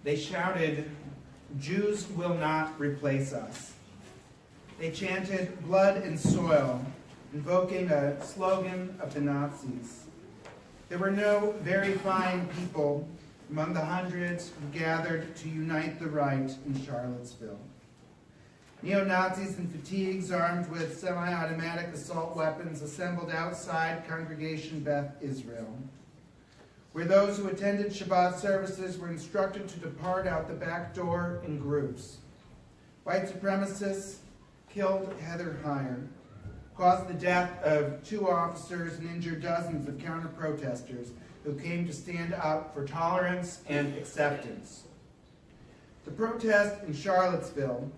They shouted, "Jews will not replace us." They chanted "blood and soil," invoking a slogan of the Nazis. There were no very fine people among the hundreds who gathered to unite the right in Charlottesville. Neo-Nazis in fatigues armed with semi-automatic assault weapons assembled outside Congregation Beth Israel, where those who attended Shabbat services were instructed to depart out the back door in groups. White supremacists killed Heather Heyer, caused the death of 2 officers, and injured dozens of counter-protesters who came to stand up for tolerance and acceptance. The protest in Charlottesville,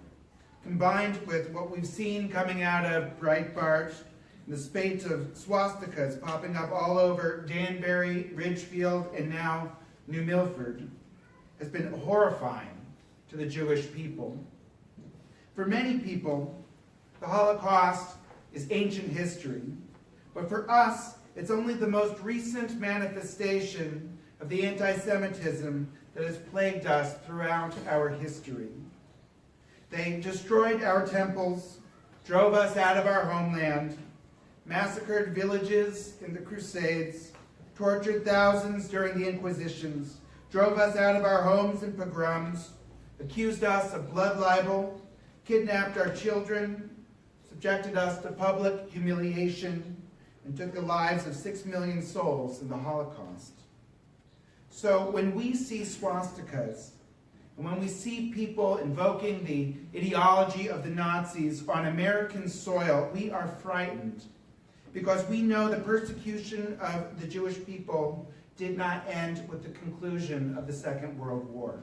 combined with what we've seen coming out of Breitbart, and the spate of swastikas popping up all over Danbury, Ridgefield, and now New Milford, has been horrifying to the Jewish people. For many people, the Holocaust is ancient history, but for us, it's only the most recent manifestation of the anti-Semitism that has plagued us throughout our history. They destroyed our temples, drove us out of our homeland, massacred villages in the Crusades, tortured thousands during the Inquisitions, drove us out of our homes in pogroms, accused us of blood libel, kidnapped our children, subjected us to public humiliation, and took the lives of 6 million souls in the Holocaust. So when we see swastikas, and when we see people invoking the ideology of the Nazis on American soil, we are frightened, because we know the persecution of the Jewish people did not end with the conclusion of the Second World War.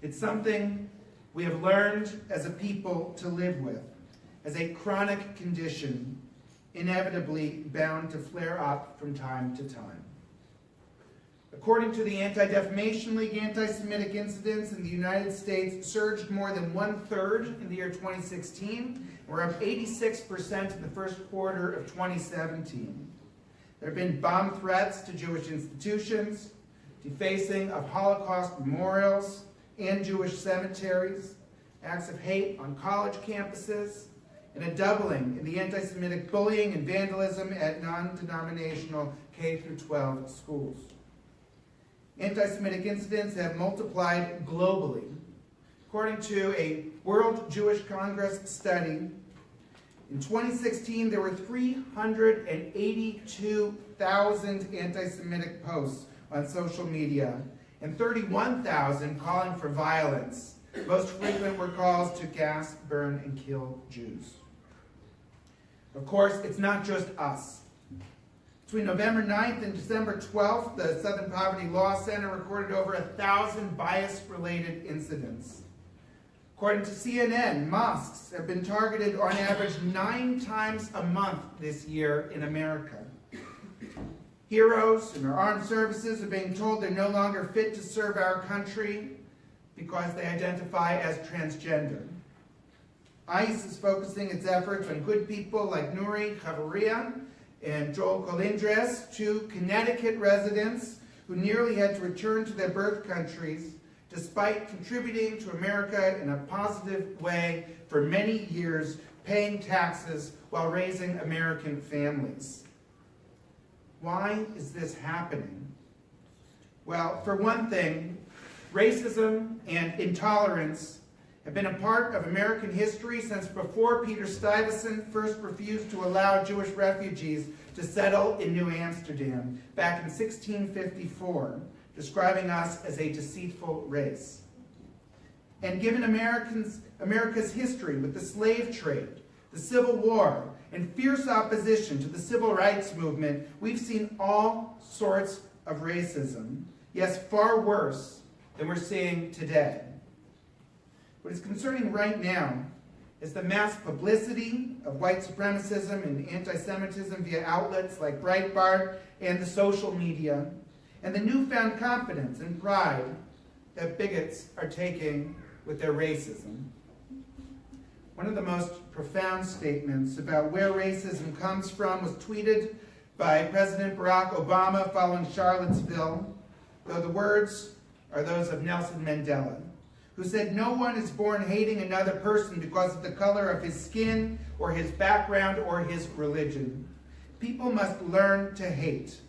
It's something we have learned as a people to live with, as a chronic condition, inevitably bound to flare up from time to time. According to the Anti-Defamation League, anti-Semitic incidents in the United States surged more than 1/3 in the year 2016, and were up 86% in the first quarter of 2017. There have been bomb threats to Jewish institutions, defacing of Holocaust memorials and Jewish cemeteries, acts of hate on college campuses, and a doubling in the anti-Semitic bullying and vandalism at non-denominational K-12 schools. Anti-Semitic incidents have multiplied globally. According to a World Jewish Congress study, in 2016 there were 382,000 anti-Semitic posts on social media and 31,000 calling for violence. Most frequent were calls to gas, burn, and kill Jews. Of course, it's not just us. Between November 9th and December 12th, the Southern Poverty Law Center recorded over 1,000 bias-related incidents. According to CNN, mosques have been targeted on average 9 times a month this year in America. Heroes in our armed services are being told they're no longer fit to serve our country because they identify as transgender. ICE is focusing its efforts on good people like Nuri Chavarria and Joel Colindres, 2 Connecticut residents who nearly had to return to their birth countries despite contributing to America in a positive way for many years, paying taxes while raising American families. Why is this happening? Well, for one thing, racism and intolerance have been a part of American history since before Peter Stuyvesant first refused to allow Jewish refugees to settle in New Amsterdam back in 1654, describing us as a deceitful race. And given America's history with the slave trade, the Civil War, and fierce opposition to the Civil Rights Movement, we've seen all sorts of racism, yes, far worse than we're seeing today. What is concerning right now is the mass publicity of white supremacism and anti-Semitism via outlets like Breitbart and the social media, and the newfound confidence and pride that bigots are taking with their racism. One of the most profound statements about where racism comes from was tweeted by President Barack Obama following Charlottesville, though the words are those of Nelson Mandela, who said, "No one is born hating another person because of the color of his skin or his background or his religion. People must learn to hate.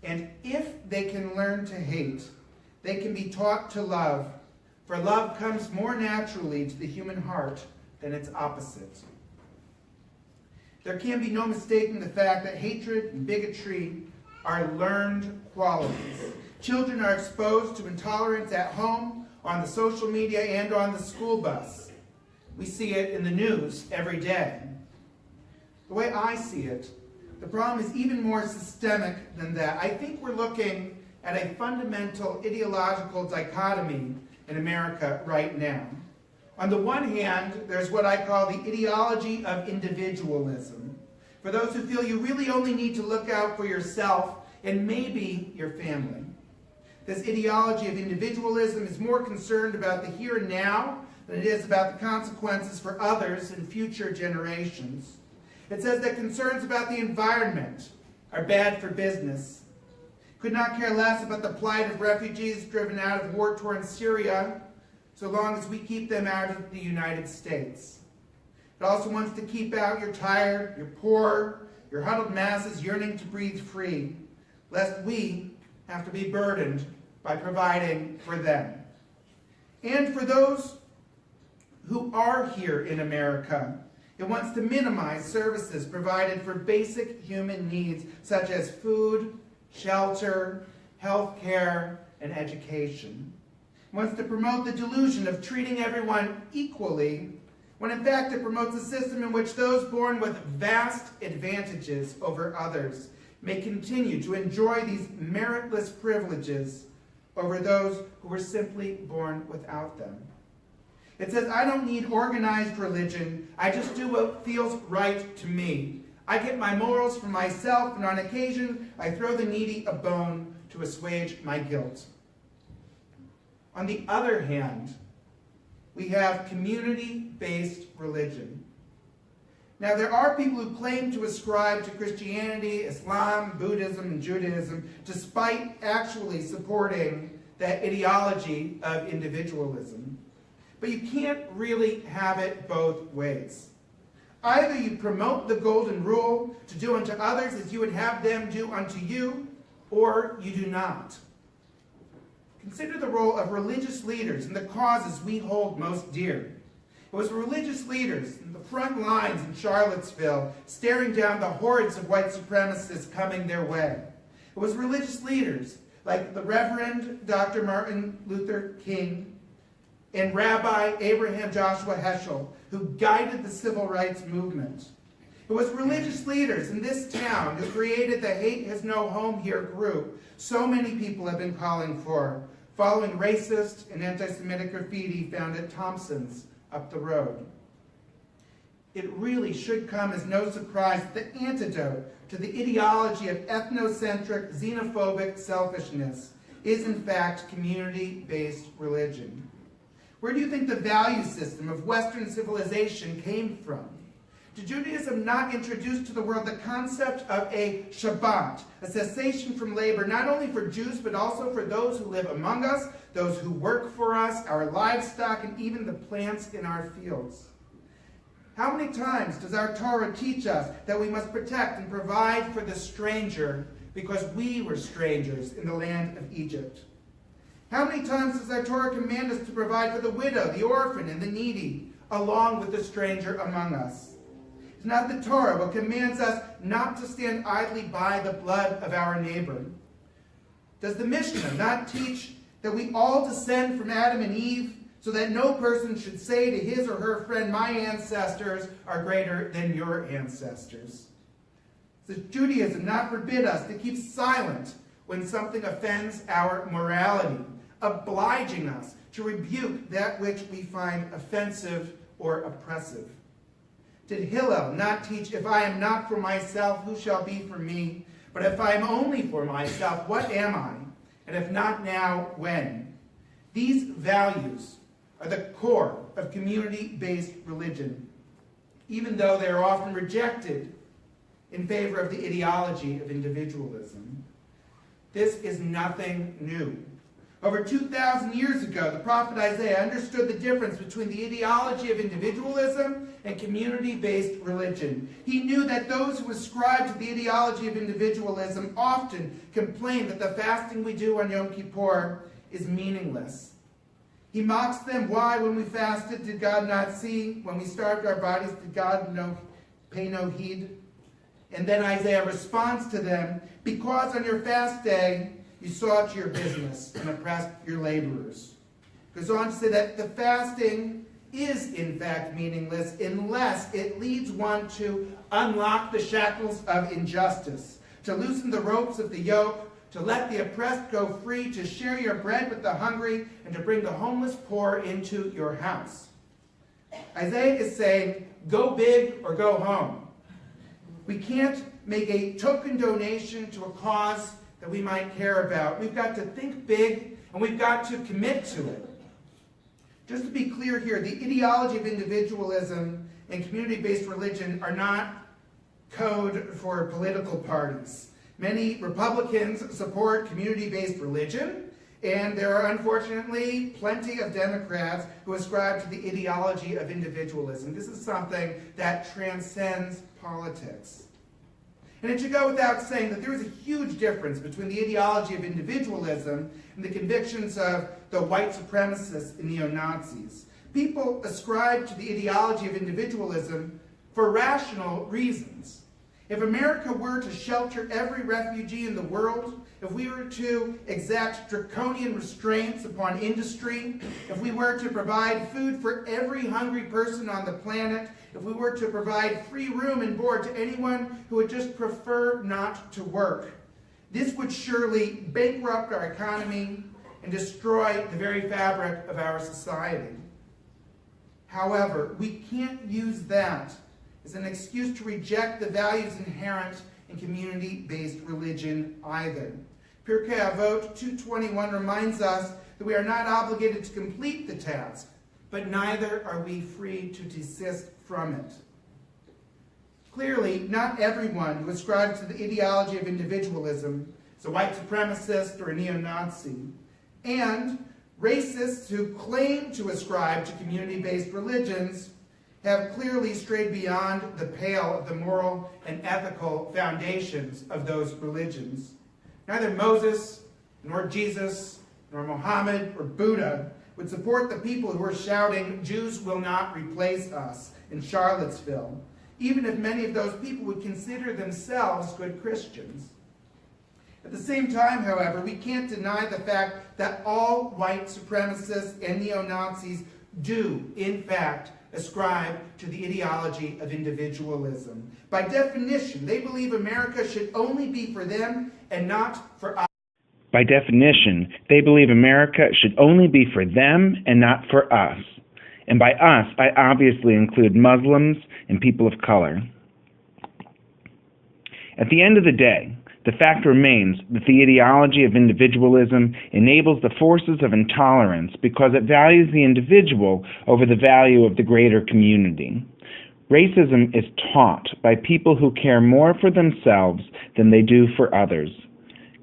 And if they can learn to hate, they can be taught to love, for love comes more naturally to the human heart than its opposite." There can be no mistaking the fact that hatred and bigotry are learned qualities. Children are exposed to intolerance at home, on the social media, and on the school bus. We see it in the news every day. The way I see it, the problem is even more systemic than that. I think we're looking at a fundamental ideological dichotomy in America right now. On the one hand, there's what I call the ideology of individualism. For those who feel you really only need to look out for yourself and maybe your family. This ideology of individualism is more concerned about the here and now than it is about the consequences for others and future generations. It says that concerns about the environment are bad for business. Could not care less about the plight of refugees driven out of war-torn Syria, so long as we keep them out of the United States. It also wants to keep out your tired, your poor, your huddled masses yearning to breathe free, lest we have to be burdened by providing for them. And for those who are here in America, it wants to minimize services provided for basic human needs such as food, shelter, health care, and education. It wants to promote the delusion of treating everyone equally, when in fact it promotes a system in which those born with vast advantages over others may continue to enjoy these meritless privileges over those who were simply born without them. It says, I don't need organized religion. I just do what feels right to me. I get my morals from myself, and on occasion, I throw the needy a bone to assuage my guilt. On the other hand, we have community-based religion. Now, there are people who claim to ascribe to Christianity, Islam, Buddhism, and Judaism, despite actually supporting that ideology of individualism. But you can't really have it both ways. Either you promote the golden rule to do unto others as you would have them do unto you, or you do not. Consider the role of religious leaders in the causes we hold most dear. It was religious leaders in the front lines in Charlottesville staring down the hordes of white supremacists coming their way. It was religious leaders like the Reverend Dr. Martin Luther King and Rabbi Abraham Joshua Heschel who guided the civil rights movement. It was religious leaders in this town who created the Hate Has No Home Here group so many people have been calling for, following racist and anti-Semitic graffiti found at Thompson's up the road. It really should come as no surprise that the antidote to the ideology of ethnocentric, xenophobic selfishness is in fact community-based religion. Where do you think the value system of Western civilization came from? Did Judaism not introduce to the world the concept of a Shabbat, a cessation from labor, not only for Jews, but also for those who live among us, those who work for us, our livestock, and even the plants in our fields? How many times does our Torah teach us that we must protect and provide for the stranger because we were strangers in the land of Egypt? How many times does our Torah command us to provide for the widow, the orphan, and the needy, along with the stranger among us? It's not the Torah what commands us not to stand idly by the blood of our neighbor. Does the Mishnah not teach that we all descend from Adam and Eve so that no person should say to his or her friend, my ancestors are greater than your ancestors? Does Judaism not forbid us to keep silent when something offends our morality, obliging us to rebuke that which we find offensive or oppressive? Did Hillel not teach, if I am not for myself, who shall be for me? But if I am only for myself, what am I? And if not now, when? These values are the core of community-based religion, even though they are often rejected in favor of the ideology of individualism. This is nothing new. Over 2,000 years ago, the prophet Isaiah understood the difference between the ideology of individualism and community-based religion. He knew that those who ascribe to the ideology of individualism often complain that the fasting we do on Yom Kippur is meaningless. He mocks them. Why, when we fasted, did God not see? When we starved our bodies, did God pay no heed? And then Isaiah responds to them, because on your fast day, you saw to your business and oppressed your laborers. Goes on to say that the fasting is in fact meaningless unless it leads one to unlock the shackles of injustice, to loosen the ropes of the yoke, to let the oppressed go free, to share your bread with the hungry, and to bring the homeless poor into your house. Isaiah is saying, go big or go home. We can't make a token donation to a cause that we might care about. We've got to think big, and we've got to commit to it. Just to be clear here, the ideology of individualism and community-based religion are not code for political parties. Many Republicans support community-based religion, and there are unfortunately plenty of Democrats who ascribe to the ideology of individualism. This is something that transcends politics. And it should go without saying that there is a huge difference between the ideology of individualism and the convictions of the white supremacists and neo-Nazis. People ascribe to the ideology of individualism for rational reasons. If America were to shelter every refugee in the world, if we were to exact draconian restraints upon industry, if we were to provide food for every hungry person on the planet, if we were to provide free room and board to anyone who would just prefer not to work, this would surely bankrupt our economy and destroy the very fabric of our society. However, we can't use that as an excuse to reject the values inherent in community-based religion either. Pirkei Avot 2:21 reminds us that we are not obligated to complete the task, but neither are we free to desist from it. Clearly, not everyone who ascribes to the ideology of individualism is a white supremacist or a neo-Nazi, and racists who claim to ascribe to community-based religions have clearly strayed beyond the pale of the moral and ethical foundations of those religions. Neither Moses, nor Jesus, nor Muhammad, or Buddha would support the people who were shouting, "Jews will not replace us," in Charlottesville, even if many of those people would consider themselves good Christians. At the same time, however, we can't deny the fact that all white supremacists and neo-Nazis do, in fact, ascribe to the ideology of individualism. By definition, they believe America should only be for them and not for us. By definition, they believe America should only be for them and not for us. And by us, I obviously include Muslims and people of color. At the end of the day, the fact remains that the ideology of individualism enables the forces of intolerance because it values the individual over the value of the greater community. Racism is taught by people who care more for themselves than they do for others.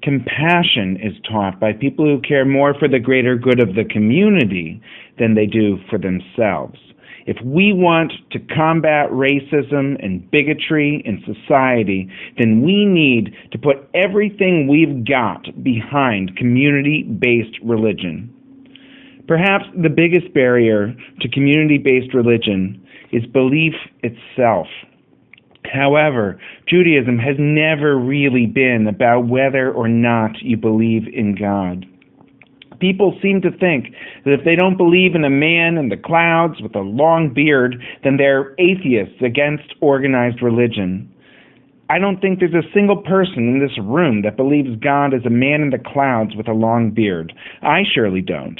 Compassion is taught by people who care more for the greater good of the community than they do for themselves. If we want to combat racism and bigotry in society, then we need to put everything we've got behind community-based religion. Perhaps the biggest barrier to community-based religion is belief itself. However, Judaism has never really been about whether or not you believe in God. People seem to think that if they don't believe in a man in the clouds with a long beard, then they're atheists against organized religion. I don't think there's a single person in this room that believes God is a man in the clouds with a long beard. I surely don't.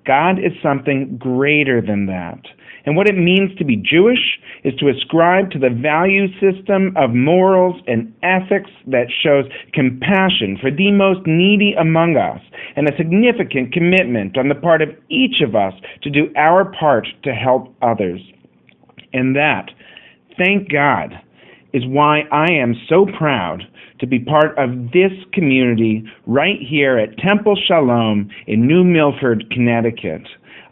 God is something greater than that. And what it means to be Jewish is to ascribe to the value system of morals and ethics that shows compassion for the most needy among us and a significant commitment on the part of each of us to do our part to help others. And that, thank God, is why I am so proud to be part of this community right here at Temple Shalom in New Milford, Connecticut.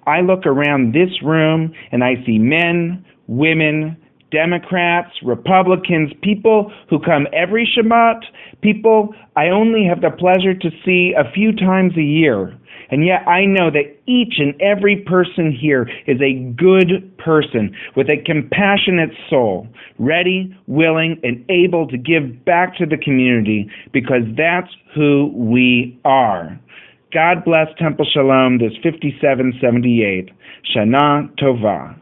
I look around this room and I see men, women, Democrats, Republicans, people who come every Shabbat, people I only have the pleasure to see a few times a year. And yet I know that each and every person here is a good person with a compassionate soul, ready, willing, and able to give back to the community because that's who we are. God bless Temple Shalom this 5778. Shana Tova.